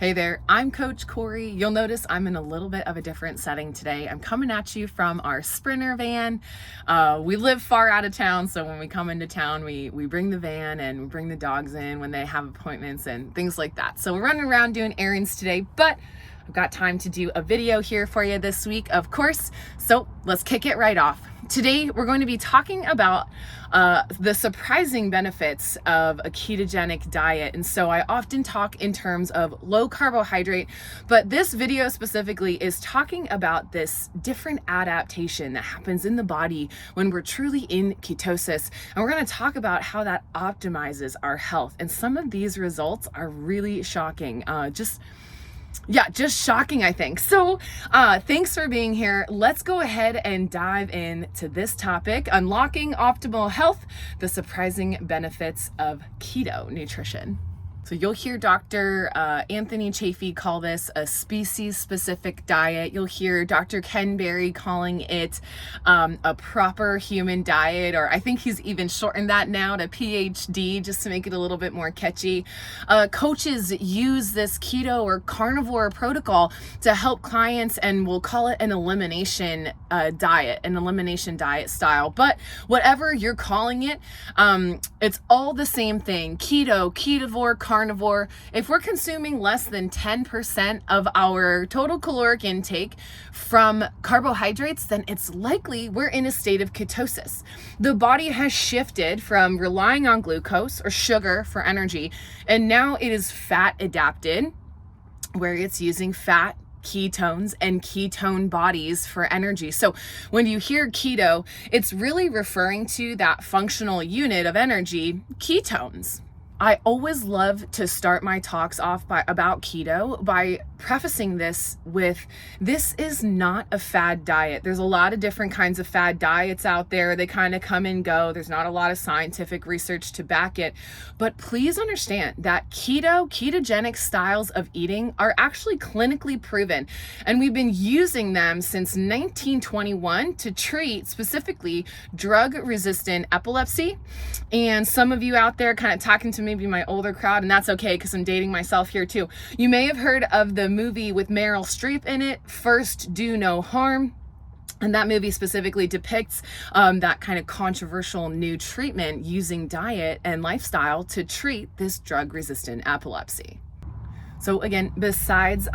Hey there, I'm Coach Corey. You'll notice I'm in a little bit of a different setting today. I'm coming at you from our Sprinter van. We live far out of town, so when we come into town, we bring the van and we bring the dogs in when they have appointments and things like that. So we're running around doing errands today, but I've got time to do a video here for you this week, of course. So let's kick it right off. Today, we're going to be talking about the surprising benefits of a ketogenic diet. And so I often talk in terms of low carbohydrate, but this video specifically is talking about this different adaptation that happens in the body when we're truly in ketosis. And we're going to talk about how that optimizes our health. And some of these results are really shocking. Just shocking, I think. So thanks for being here. Let's go ahead and dive into this topic, unlocking optimal health, the surprising benefits of keto nutrition. So you'll hear Dr. Anthony Chaffee call this a species-specific diet. You'll hear Dr. Ken Berry calling it a proper human diet, or I think he's even shortened that now to PhD just to make it a little bit more catchy. Coaches use this keto or carnivore protocol to help clients, and we'll call it an elimination diet, an elimination diet style. But whatever you're calling it, it's all the same thing. Keto, ketovore, carnivore. If we're consuming less than 10% of our total caloric intake from carbohydrates, then it's likely we're in a state of ketosis. The body has shifted from relying on glucose or sugar for energy, and now it is fat adapted, where it's using fat, ketones, and ketone bodies for energy. So when you hear keto, it's really referring to that functional unit of energy, ketones. I always love to start my talks off about keto by prefacing this with, this is not a fad diet. There's a lot of different kinds of fad diets out there. They kind of come and go. There's not a lot of scientific research to back it. But please understand that ketogenic styles of eating are actually clinically proven. And we've been using them since 1921 to treat specifically drug-resistant epilepsy. And some of you out there kind of talking to maybe my older crowd, and that's okay because I'm dating myself here too. You may have heard of the movie with Meryl Streep in it, First Do No Harm. And that movie specifically depicts that kind of controversial new treatment using diet and lifestyle to treat this drug-resistant epilepsy. So again, besides,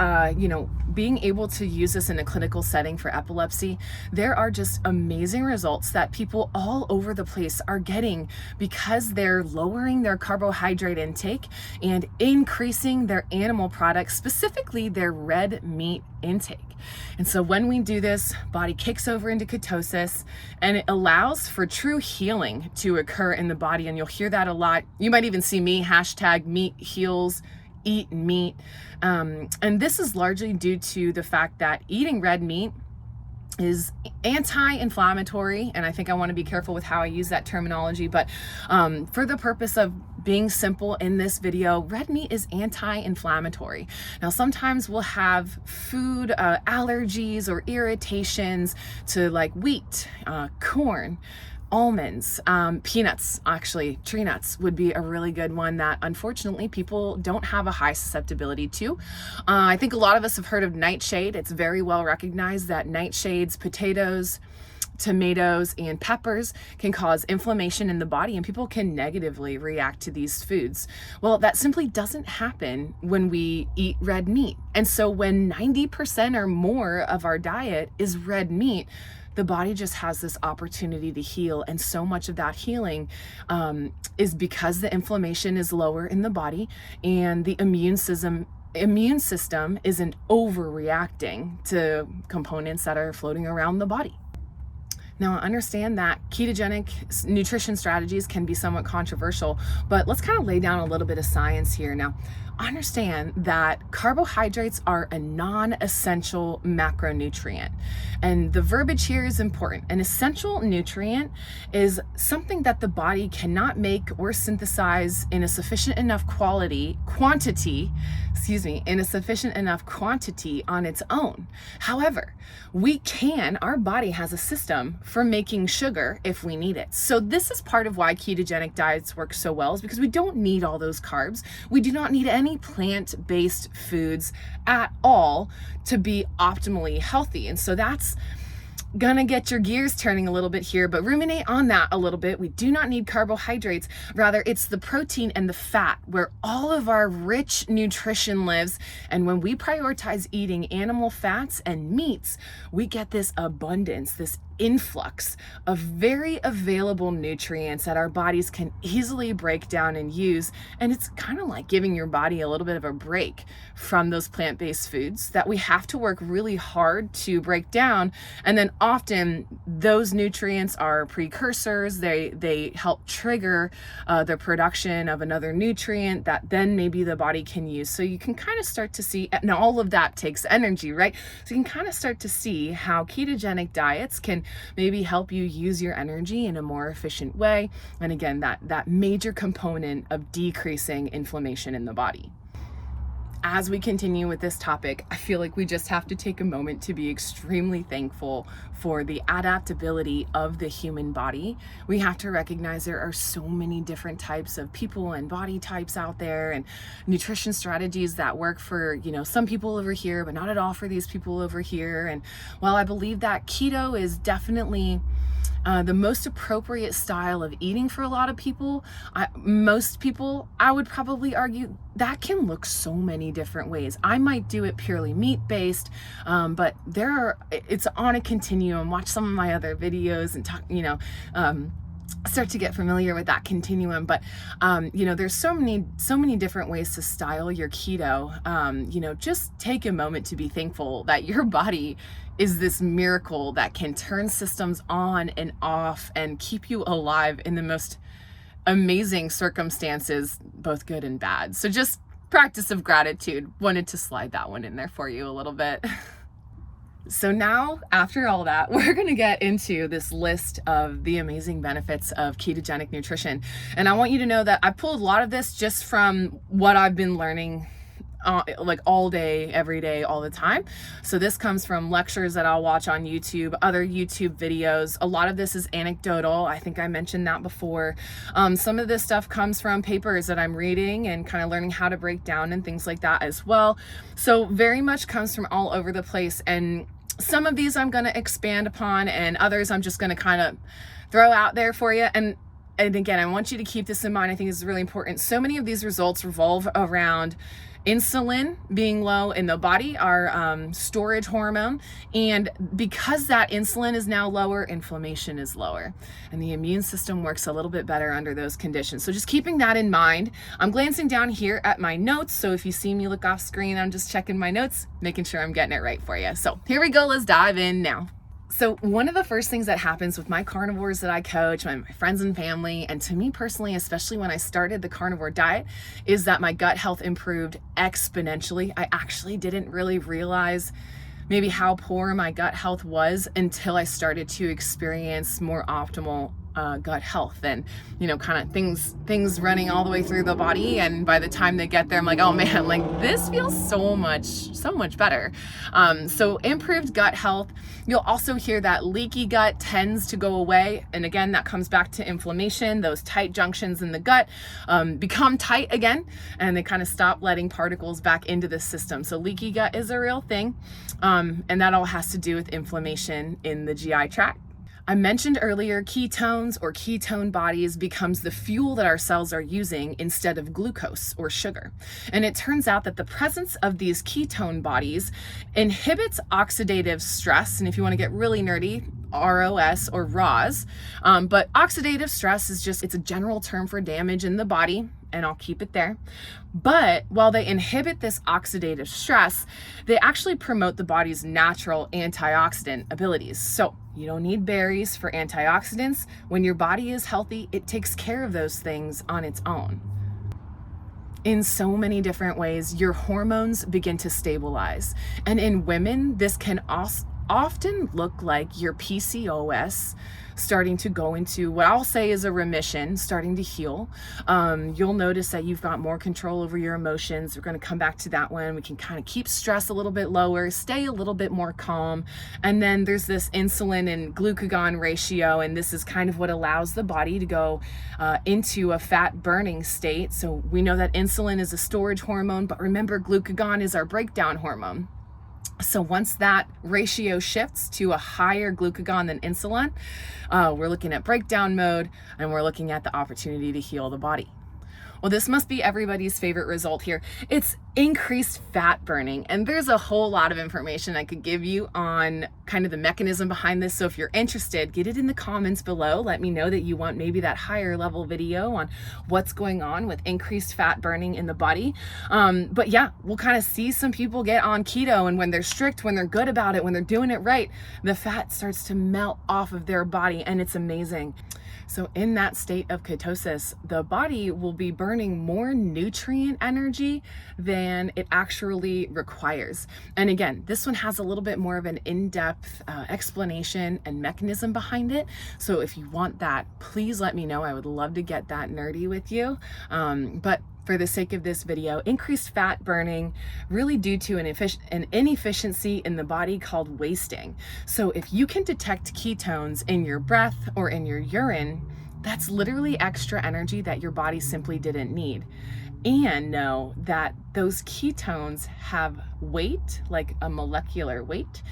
being able to use this in a clinical setting for epilepsy, there are just amazing results that people all over the place are getting because they're lowering their carbohydrate intake and increasing their animal products, specifically their red meat intake. And so when we do this, body kicks over into ketosis, and it allows for true healing to occur in the body. And you'll hear that a lot. You might even see me #meat-heals, eat meat. And this is largely due to the fact that eating red meat is anti-inflammatory, and I think I want to be careful with how I use that terminology, but for the purpose of being simple in this video, red meat is anti-inflammatory. Now, sometimes we'll have food allergies or irritations to like wheat, corn, almonds, peanuts, actually, tree nuts would be a really good one that unfortunately people don't have a high susceptibility to. I think a lot of us have heard of nightshade. It's very well recognized that nightshades, potatoes, tomatoes, and peppers can cause inflammation in the body, and people can negatively react to these foods. Well, that simply doesn't happen when we eat red meat. And so when 90% or more of our diet is red meat, the body just has this opportunity to heal. And so much of that healing is because the inflammation is lower in the body and the immune system isn't overreacting to components that are floating around the body. Now, I understand that ketogenic nutrition strategies can be somewhat controversial, but let's kind of lay down a little bit of science here. Now, understand that carbohydrates are a non-essential macronutrient. And the verbiage here is important. An essential nutrient is something that the body cannot make or synthesize in a sufficient enough quantity on its own. However, our body has a system for making sugar if we need it. So this is part of why ketogenic diets work so well, is because we don't need all those carbs. We do not need energy. any plant-based foods at all to be optimally healthy. And so that's gonna get your gears turning a little bit here, but ruminate on that a little bit. We do not need carbohydrates. Rather, it's the protein and the fat where all of our rich nutrition lives. And when we prioritize eating animal fats and meats, we get this abundance, this influx of very available nutrients that our bodies can easily break down and use. And it's kind of like giving your body a little bit of a break from those plant-based foods that we have to work really hard to break down. And then often those nutrients are precursors. They help trigger the production of another nutrient that then maybe the body can use. So you can kind of start to see, and all of that takes energy, right? So you can kind of start to see how ketogenic diets can maybe help you use your energy in a more efficient way. And again, that major component of decreasing inflammation in the body. As we continue with this topic, I feel like we just have to take a moment to be extremely thankful for the adaptability of the human body. We have to recognize there are so many different types of people and body types out there, and nutrition strategies that work for, some people over here, but not at all for these people over here. And while I believe that keto is definitely the most appropriate style of eating for a lot of people, most people, I would probably argue that can look so many different ways. I might do it purely meat-based, but it's on a continuum. Watch some of my other videos and talk, start to get familiar with that continuum. But there's so many different ways to style your keto. Just take a moment to be thankful that your body is this miracle that can turn systems on and off and keep you alive in the most amazing circumstances, both good and bad. So just practice of gratitude. Wanted to slide that one in there for you a little bit. So now, after all that, we're going to get into this list of the amazing benefits of ketogenic nutrition. And I want you to know that I pulled a lot of this just from what I've been learning like all day, every day, all the time. So this comes from lectures that I'll watch on YouTube, other YouTube videos. A lot of this is anecdotal. I think I mentioned that before. Some of this stuff comes from papers that I'm reading and kind of learning how to break down and things like that as well. So very much comes from all over the place. And some of these I'm going to expand upon, and others I'm just going to kind of throw out there for you. And again, I want you to keep this in mind. I think this is really important. So many of these results revolve around insulin being low in the body, our storage hormone. And because that insulin is now lower, inflammation is lower. And the immune system works a little bit better under those conditions. So just keeping that in mind, I'm glancing down here at my notes. So if you see me look off screen, I'm just checking my notes, making sure I'm getting it right for you. So here we go. Let's dive in now. So one of the first things that happens with my carnivores that I coach, my friends and family, and to me personally, especially when I started the carnivore diet, is that my gut health improved exponentially. I actually didn't really realize maybe how poor my gut health was until I started to experience more optimal gut health and, kind of things running all the way through the body. And by the time they get there, I'm like, oh man, like this feels so much better. So improved gut health. You'll also hear that leaky gut tends to go away. And again, that comes back to inflammation. Those tight junctions in the gut become tight again, and they kind of stop letting particles back into the system. So leaky gut is a real thing. And that all has to do with inflammation in the GI tract. I mentioned earlier, ketones or ketone bodies becomes the fuel that our cells are using instead of glucose or sugar. And it turns out that the presence of these ketone bodies inhibits oxidative stress. And if you want to get really nerdy, ROS or ROS. But oxidative stress is it's a general term for damage in the body, and I'll keep it there. But while they inhibit this oxidative stress, they actually promote the body's natural antioxidant abilities. So you don't need berries for antioxidants. When your body is healthy, it takes care of those things on its own. In so many different ways, your hormones begin to stabilize. And in women, this can often look like your PCOS starting to go into what I'll say is a remission, starting to heal. You'll notice that you've got more control over your emotions. We're going to come back to that one. We can kind of keep stress a little bit lower, stay a little bit more calm. And then there's this insulin and glucagon ratio, and this is kind of what allows the body to go into a fat burning state. So we know that insulin is a storage hormone, but remember, glucagon is our breakdown hormone. So once that ratio shifts to a higher glucagon than insulin, we're looking at breakdown mode, and we're looking at the opportunity to heal the body. Well, this must be everybody's favorite result here. It's increased fat burning. And there's a whole lot of information I could give you on kind of the mechanism behind this. So if you're interested, get it in the comments below. Let me know that you want maybe that higher level video on what's going on with increased fat burning in the body. But yeah, we'll kind of see some people get on keto, and when they're strict, when they're good about it, when they're doing it right, the fat starts to melt off of their body, and it's amazing. So in that state of ketosis, the body will be burning more nutrient energy than it actually requires. And again, this one has a little bit more of an in-depth explanation and mechanism behind it. So if you want that, please let me know. I would love to get that nerdy with you. But for the sake of this video, increased fat burning really due to an inefficiency in the body called wasting. So if you can detect ketones in your breath or in your urine, that's literally extra energy that your body simply didn't need. And know that those ketones have weight, like a molecular weight,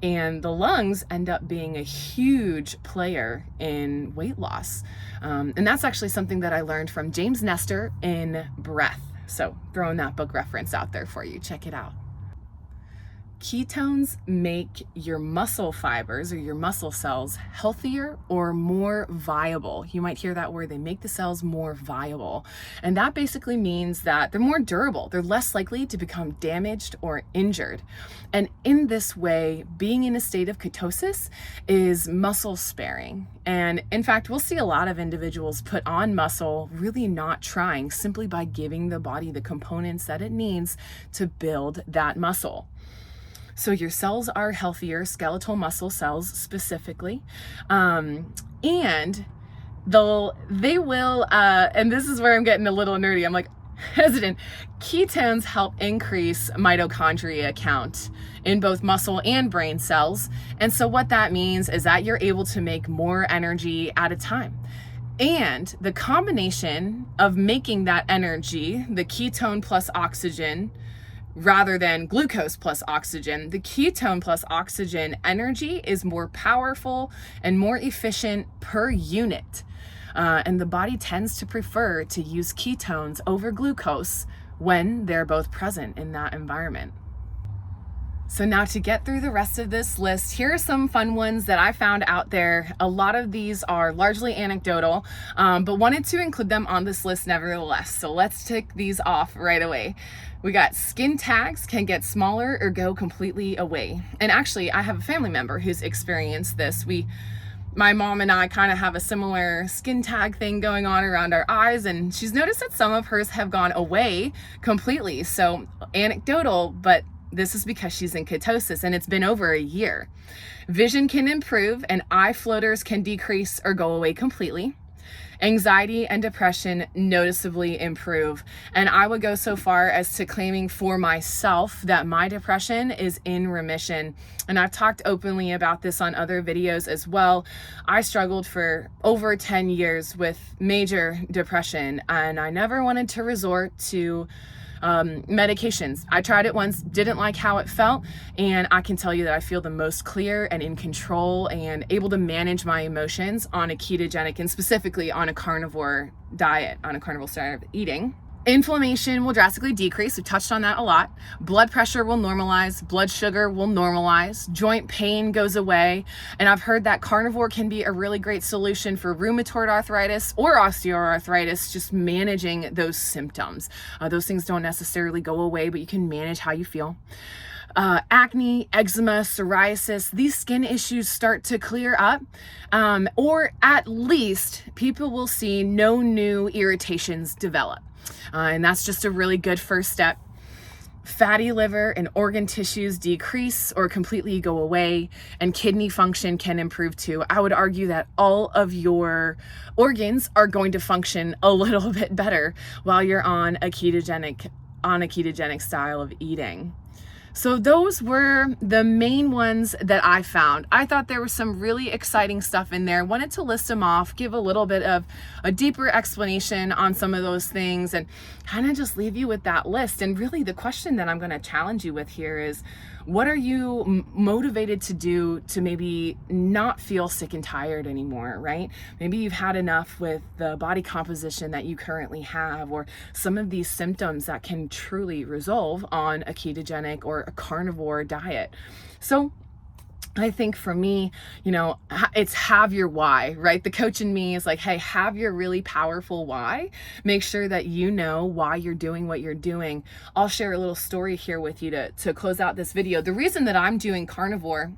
and the lungs end up being a huge player in weight loss. And that's actually something that I learned from James Nestor in Breath. So throwing that book reference out there for you, check it out. Ketones make your muscle fibers or your muscle cells healthier or more viable. You might hear that word. They make the cells more viable. And that basically means that they're more durable. They're less likely to become damaged or injured. And in this way, being in a state of ketosis is muscle sparing. And in fact, we'll see a lot of individuals put on muscle really not trying, simply by giving the body the components that it needs to build that muscle. So your cells are healthier, skeletal muscle cells specifically, and they will, and this is where I'm getting a little nerdy. I'm like hesitant. Ketones help increase mitochondria count in both muscle and brain cells. And so what that means is that you're able to make more energy at a time. And the combination of making that energy, the ketone plus oxygen, rather than glucose plus oxygen, the ketone plus oxygen energy is more powerful and more efficient per unit. And the body tends to prefer to use ketones over glucose when they're both present in that environment. So now to get through the rest of this list, here are some fun ones that I found out there. A lot of these are largely anecdotal, but wanted to include them on this list nevertheless. So let's tick these off right away. We got skin tags can get smaller or go completely away. And actually, I have a family member who's experienced this. My mom and I kind of have a similar skin tag thing going on around our eyes, and she's noticed that some of hers have gone away completely. So anecdotal, but this is because she's in ketosis and it's been over a year. Vision can improve and eye floaters can decrease or go away completely. Anxiety and depression noticeably improve. And I would go so far as to claiming for myself that my depression is in remission. And I've talked openly about this on other videos as well. I struggled for over 10 years with major depression, and I never wanted to resort to medications. I tried it once, didn't like how it felt, and I can tell you that I feel the most clear and in control and able to manage my emotions on a ketogenic and specifically on a carnivore diet, on a carnivore style of eating. Inflammation will drastically decrease. We've touched on that a lot. Blood pressure will normalize. Blood sugar will normalize. Joint pain goes away. And I've heard that carnivore can be a really great solution for rheumatoid arthritis or osteoarthritis, just managing those symptoms. Those things don't necessarily go away, but you can manage how you feel. Acne, eczema, psoriasis, these skin issues start to clear up, or at least people will see no new irritations develop. And that's just a really good first step. fatty liver and organ tissues decrease or completely go away, and kidney function can improve too. I would argue that all of your organs are going to function a little bit better while you're on a ketogenic style of eating. So those were the main ones that I found. I thought there was some really exciting stuff in there. Wanted to list them off, give a little bit of a deeper explanation on some of those things, and kind of just leave you with that list. And really the question that I'm going to challenge you with here is, what are you motivated to do to maybe not feel sick and tired anymore, right? Maybe you've had enough with the body composition that you currently have, or some of these symptoms that can truly resolve on a ketogenic or a carnivore diet. So I think for me, it's have your why, right? The coach in me is like, hey, have your really powerful why. Make sure that you know why you're doing what you're doing. I'll share a little story here with you to close out this video. The reason that I'm doing carnivore,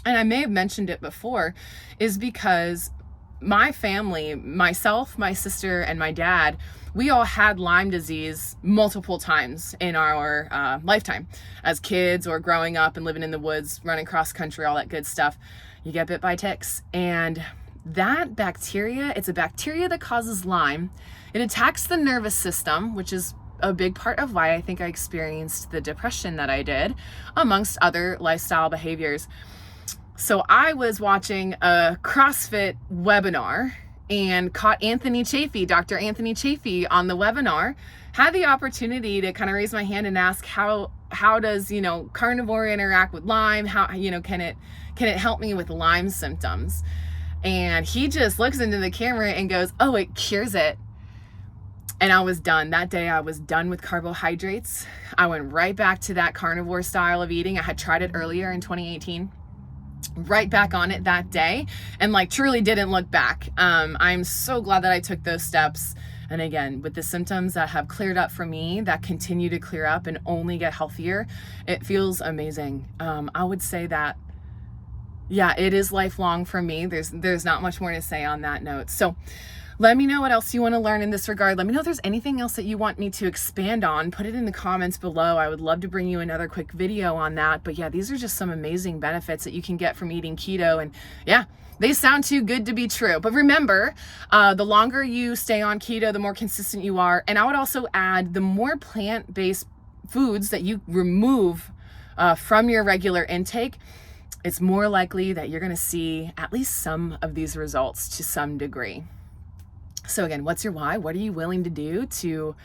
and I may have mentioned it before, is because my family, myself, my sister, and my dad, we all had Lyme disease multiple times in our lifetime as kids or growing up and living in the woods, running cross country, all that good stuff. You get bit by ticks, and that bacteria, it's a bacteria that causes Lyme. It attacks the nervous system, which is a big part of why I think I experienced the depression that I did, amongst other lifestyle behaviors. So I was watching a CrossFit webinar and caught Dr. Anthony Chafee on the webinar. Had the opportunity to kind of raise my hand and ask how does, carnivore interact with Lyme? How, can it help me with Lyme symptoms? And he just looks into the camera and goes, oh, it cures it. And I was done. That day I was done with carbohydrates. I went right back to that carnivore style of eating. I had tried it earlier in 2018. Right back on it that day, and truly didn't look back. I'm so glad that I took those steps. And again, with the symptoms that have cleared up for me, that continue to clear up and only get healthier, it feels amazing. I would say that, yeah, it is lifelong for me. There's not much more to say on that note. So let me know what else you want to learn in this regard. Let me know if there's anything else that you want me to expand on. Put it in the comments below. I would love to bring you another quick video on that. But yeah, these are just some amazing benefits that you can get from eating keto. And yeah, they sound too good to be true. But remember, the longer you stay on keto, the more consistent you are. And I would also add, the more plant-based foods that you remove from your regular intake, it's more likely that you're going to see at least some of these results to some degree. So again, what's your why? What are you willing to do to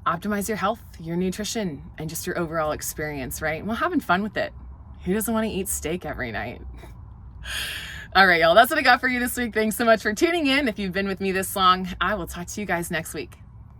optimize your health, your nutrition, and just your overall experience, right? Well, having fun with it. Who doesn't want to eat steak every night? All right, y'all, that's what I got for you this week. Thanks so much for tuning in. If you've been with me this long, I will talk to you guys next week.